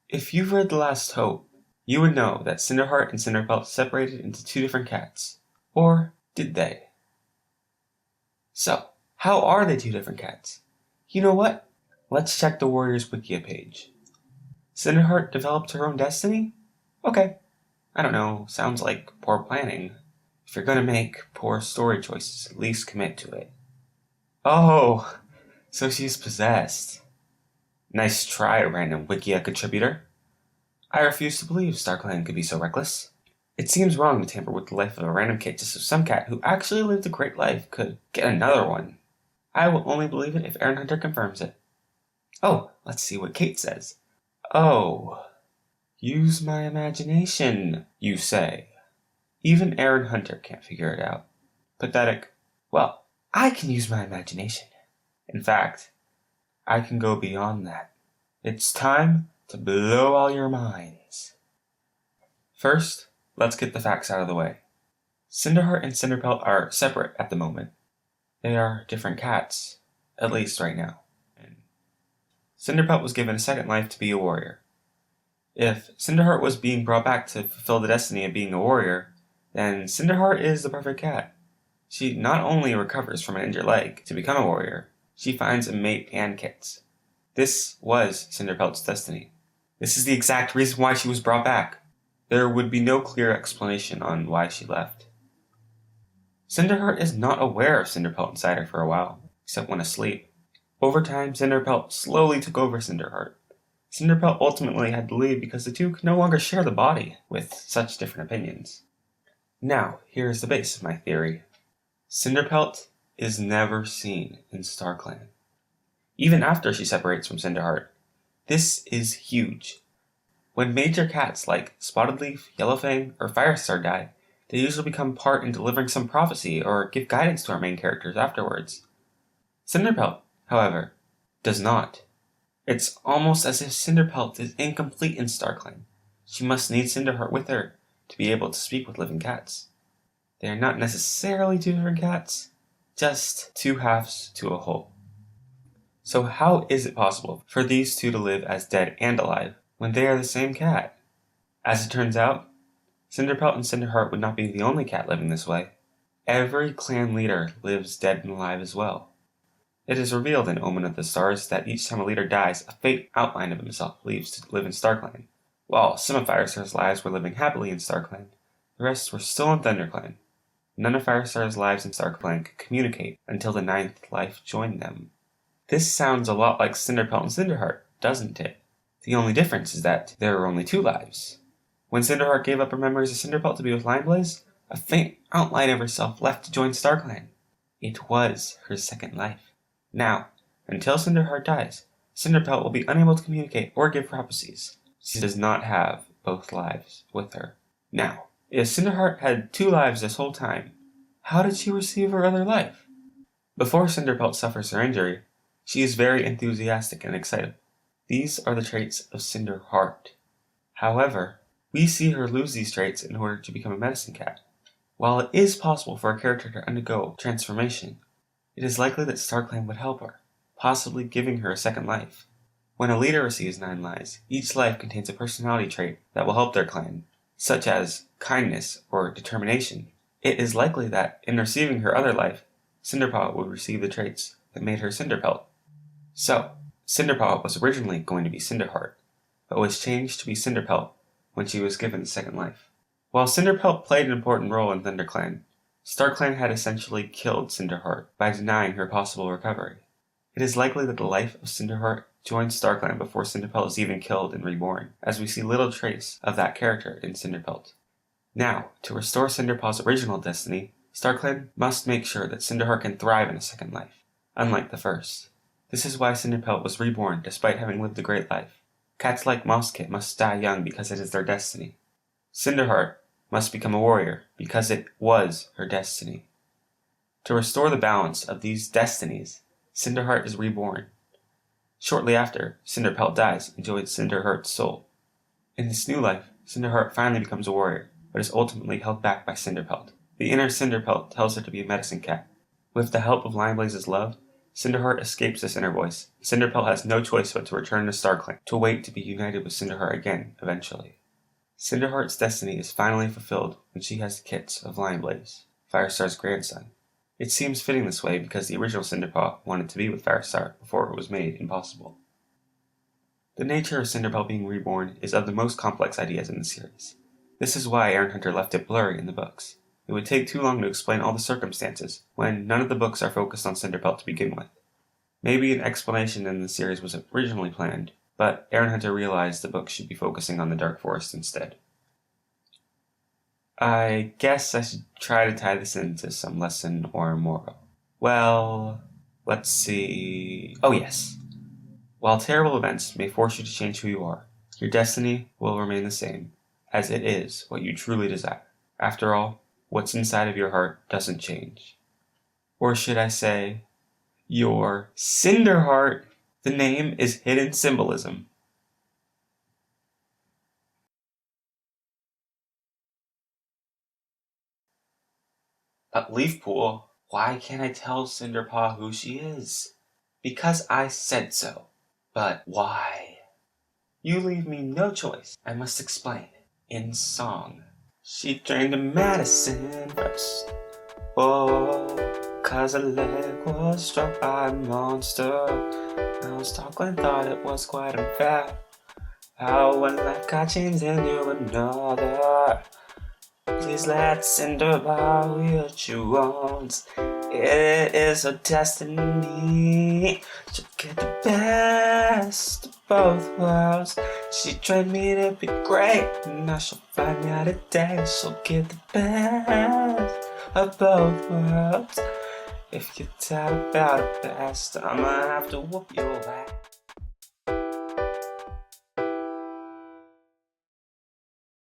If you've read The Last Hope, you would know that CinderHEART and CinderPELT separated into two different cats. Or did they? So, how are they two different cats? You know what? Let's check the Warriors Wiki page. CinderHEART developed her own destiny? Okay. I don't know, sounds like poor planning. If you're gonna make poor story choices, at least commit to it. Oh, so she's possessed. Nice try, random Wikia contributor. I refuse to believe StarClan could be so reckless. It seems wrong to tamper with the life of a random kid just so some cat who actually lived a great life could get another one. I will only believe it if Erin Hunter confirms it. Oh, let's see what Kate says. Oh, use my imagination, you say. Even Erin Hunter can't figure it out. Pathetic. Well, I can use my imagination. In fact, I can go beyond that. It's time to blow all your minds. First, let's get the facts out of the way. CinderHEART and CinderPELT are separate at the moment. They are different cats, at least right now. CinderPELT was given a second life to be a warrior. If CinderHEART was being brought back to fulfill the destiny of being a warrior, then CinderHEART is the perfect cat. She not only recovers from an injured leg to become a warrior, she finds a mate and kits. This was CinderPELT's destiny. This is the exact reason why she was brought back. There would be no clear explanation on why she left. CinderHEART is not aware of CinderPELT inside her for a while, except when asleep. Over time, CinderPELT slowly took over CinderHEART. CinderPELT ultimately had to leave because the two could no longer share the body with such different opinions. Now, here is the base of my theory. CinderPELT is never seen in StarClan. Even after she separates from CinderHEART. This is huge. When major cats like Spotted Leaf, Yellowfang, or Firestar die, they usually become part in delivering some prophecy or give guidance to our main characters afterwards. CinderPELT, however, does not. It's almost as if CinderPELT is incomplete in StarClan. She must need CinderHEART with her to be able to speak with living cats. They are not necessarily two different cats, just two halves to a whole. So how is it possible for these two to live as dead and alive when they are the same cat? As it turns out, CinderPELT and CinderHEART would not be the only cat living this way. Every clan leader lives dead and alive as well. It is revealed in Omen of the Stars that each time a leader dies, a fate outline of himself leaves to live in StarClan. While some of Firestar's lives were living happily in StarClan, the rest were still in ThunderClan. None of Firestar's lives in StarClan could communicate until the 9th life joined them. This sounds a lot like CinderPELT and CinderHEART, doesn't it? The only difference is that there are only 2 lives. When CinderHEART gave up her memories of CinderPELT to be with Lineblaze, a faint outline of herself left to join StarClan. It was her second life. Now, until CinderHEART dies, CinderPELT will be unable to communicate or give prophecies. She does not have both lives with her. Now, if CinderHEART had 2 lives this whole time, how did she receive her other life? Before CinderPELT suffers her injury, she is very enthusiastic and excited. These are the traits of CinderHEART. However, we see her lose these traits in order to become a medicine cat. While it is possible for a character to undergo transformation, it is likely that StarClan would help her, possibly giving her a second life. When a leader receives 9 lives, each life contains a personality trait that will help their clan, such as kindness or determination. It is likely that, in receiving her other life, CinderPELT would receive the traits that made her CinderPELT. So, CinderPELT was originally going to be CinderHEART, but was changed to be CinderPELT when she was given the second life. While CinderPELT played an important role in ThunderClan, StarClan had essentially killed CinderHEART by denying her possible recovery. It is likely that the life of CinderHEART joined StarClan before CinderPELT is even killed and reborn, as we see little trace of that character in CinderPELT. Now, to restore CinderPELT's original destiny, StarClan must make sure that CinderHEART can thrive in a second life, unlike the first. This is why CinderPELT was reborn despite having lived a great life. Cats like Mosskit must die young because it is their destiny. CinderHEART must become a warrior because it was her destiny. To restore the balance of these destinies, CinderHEART is reborn. Shortly after, CinderPELT dies and joins CinderHEART's soul. In this new life, CinderHEART finally becomes a warrior, but is ultimately held back by CinderPELT. The inner CinderPELT tells her to be a medicine cat. With the help of Lineblaze's love, CinderHEART escapes this inner voice. CinderPELT has no choice but to return to StarClan, to wait to be united with CinderHEART again, eventually. CinderHEART's destiny is finally fulfilled when she has the kits of Lionblaze, Firestar's grandson. It seems fitting this way because the original CinderPELT wanted to be with Firestar before it was made impossible. The nature of CinderPELT being reborn is of the most complex ideas in the series. This is why Erin Hunter left it blurry in the books. It would take too long to explain all the circumstances, when none of the books are focused on CinderPELT to begin with. Maybe an explanation in the series was originally planned, but Erin Hunter realized the book should be focusing on the Dark Forest instead. I guess I should try to tie this into some lesson or moral. Well, let's see. Oh yes. While terrible events may force you to change who you are, your destiny will remain the same, as it is what you truly desire. After all, what's inside of your heart doesn't change. Or should I say, your CinderHEART. The name is hidden symbolism. Leafpool, why can't I tell Cinderpaw who she is? Because I said so. But why? You leave me no choice. I must explain. In song. She trained in medicine first. Oh, 'cause her leg was struck by a monster. Now StarClan thought it was quite unfair. How one life got changed into another. Please let Cinderpaw be what she wants. It is her destiny. She'll get the best of both worlds. She trained me to be great. Now she'll find out today. She'll get the best of both worlds. If you doubt about it best, I'ma have to whoop your ass.